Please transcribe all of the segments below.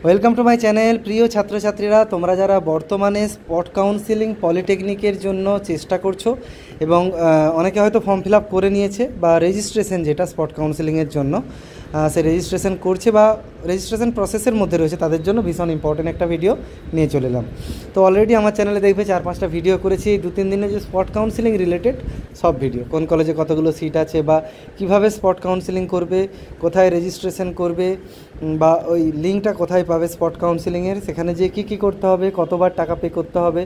Welcome to my channel. প্রিয় ছাত্রছাত্রীরা, তোমরা যারা বর্তমানে স্পট কাউন্সিলিং পলিটেকনিকের জন্য চেষ্টা করছো এবং অনেকে হয়তো ফর্ম ফিল আপ করে নিয়েছে বা রেজিস্ট্রেশন যেটা স্পট কাউন্সিলিংয়ের জন্য সে রেজিস্ট্রেশন করছে বা রেজিস্ট্রেশন প্রসেসের মধ্যে রয়েছে, তাদের জন্য ভীষণ ইম্পর্টেন্ট একটা ভিডিও নিয়ে চলে এলাম। তো অলরেডি আমার চ্যানেলে দেখবে 4-5টা ভিডিও করেছি 2-3 দিনে, যে স্পট কাউন্সিলিং রিলেটেড সব ভিডিও, কোন কলেজে কতগুলো সিট আছে বা কিভাবে স্পট কাউন্সিলিং করবে, কোথায় রেজিস্ট্রেশন করবে বা ওই লিঙ্কটা কোথায় পাবে স্পট কাউন্সিলিংয়ের, সেখানে যে কী করতে হবে, কতবার টাকা পে করতে হবে,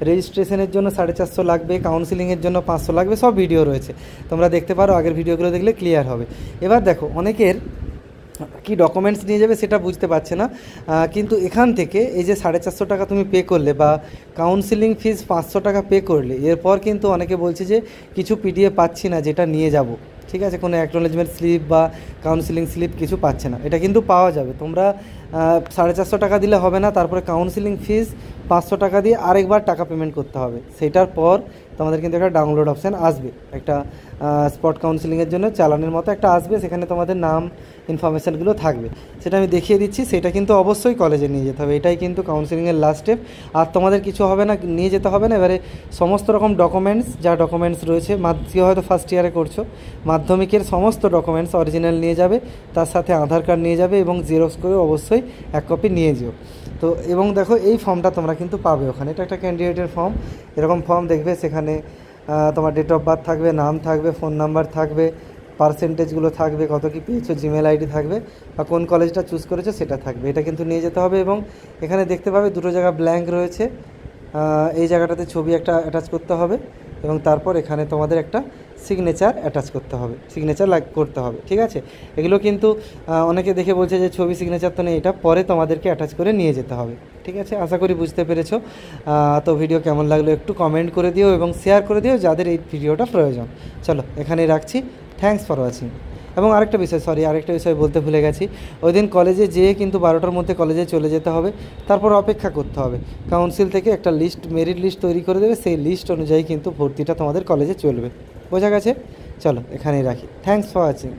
রেজিস্ট্রেশনের জন্য 450 লাগবে, কাউন্সিলিংয়ের জন্য 500 লাগবে, সব ভিডিও রয়েছে, তোমরা দেখতে পারো। আগের ভিডিওগুলো দেখলে ক্লিয়ার হবে। এবার দেখো, অনেকের কি ডকুমেন্টস নিয়ে যাবে সেটা বুঝতে পারছে না, কিন্তু এখান থেকে এই যে 450 টাকা তুমি পে করলে বা কাউন্সিলিং ফিজ 500 টাকা পে করলে, এরপর কিন্তু অনেকে বলছে যে কিছু পিডিএফ পাচ্ছি না যেটা নিয়ে যাব, ঠিক আছে, কোনো অ্যাকনোলেজমেন্ট স্লিপ বা কাউন্সিলিং স্লিপ কিছু পাচ্ছে না। এটা কিন্তু পাওয়া যাবে। তোমরা 450 টাকা দিলে হবে না, তারপরে কাউন্সিলিং ফিজ 500 টাকা দিয়ে আরেকবার টাকা পেমেন্ট করতে হবে। সেটার পর তোমাদের কিন্তু একটা ডাউনলোড অপশান আসবে, একটা স্পট কাউন্সিলিংয়ের জন্য চালানের মতো একটা আসবে, সেখানে তোমাদের নাম ইনফরমেশানগুলো থাকবে, সেটা আমি দেখিয়ে দিচ্ছি। সেটা কিন্তু অবশ্যই কলেজে নিয়ে যেতে হবে, এটাই কিন্তু কাউন্সিলিংয়ের লাস্ট স্টেপ। আর তোমাদের কিছু হবে না, নিয়ে যেতে হবে না। এবারে সমস্ত রকম ডকুমেন্টস, যা ডকুমেন্টস রয়েছে, কেউ হয়তো ফার্স্ট ইয়ারে করছো, মাধ্যমিকের সমস্ত ডকুমেন্টস অরিজিনাল নিয়ে যাবে, তার সাথে আধার কার্ড নিয়ে যাবে এবং জেরক্স করে অবশ্যই 1 কপি নিয়ে যেও। তো এবং দেখো, এই ফর্মটা তোমরা কিন্তু পাবে ওখানে, এটা একটা ক্যান্ডিডেটের ফর্ম, এরকম ফর্ম দেখবে। সেখানে তোমার ডেট অফ বার্থ থাকবে, নাম থাকবে, ফোন নাম্বার থাকবে, পার্সেন্টেজগুলো থাকবে, কত কী পেয়েছো, জিমেল আইডি থাকবে, বা কোন কলেজটা চুজ করেছো সেটা থাকবে। এটা কিন্তু নিয়ে যেতে হবে। এবং এখানে দেখতে পাবে 2টো জায়গা ব্ল্যাঙ্ক রয়েছে, এই জায়গাটাতে ছবি একটা অ্যাটাচ করতে হবে এবং তারপর এখানে তোমাদের একটা সিগনেচার অ্যাটাচ করতে হবে, সিগনেচার করতে হবে, ঠিক আছে। এগুলো কিন্তু অনেকে দেখে বলছে যে ছবি সিগনেচার তো নেই, এটা পরে তোমাদেরকে অ্যাটাচ করে নিয়ে যেতে হবে, ঠিক আছে। আশা করি বুঝতে পেরেছো। তো ভিডিও কেমন লাগলো একটু কমেন্ট করে দিও এবং শেয়ার করে দিও যাদের এই ভিডিওটা প্রয়োজন। চলো, এখানেই রাখছি। Thanks for watching. এবং আরেকটা বিষয় বলতে ভুলে গেছি, ওই দিন কলেজে যেয়ে কিন্তু 12টার মধ্যে কলেজে চলে যেতে হবে, তারপর অপেক্ষা করতে হবে। কাউন্সিল থেকে একটা লিস্ট, মেরিট লিস্ট তৈরি করে দেবে, সেই লিস্ট অনুযায়ী কিন্তু ভর্তিটা তোমাদের কলেজে চলবে। বোঝা গেছে? চলো, এখানেই রাখি। Thanks for watching.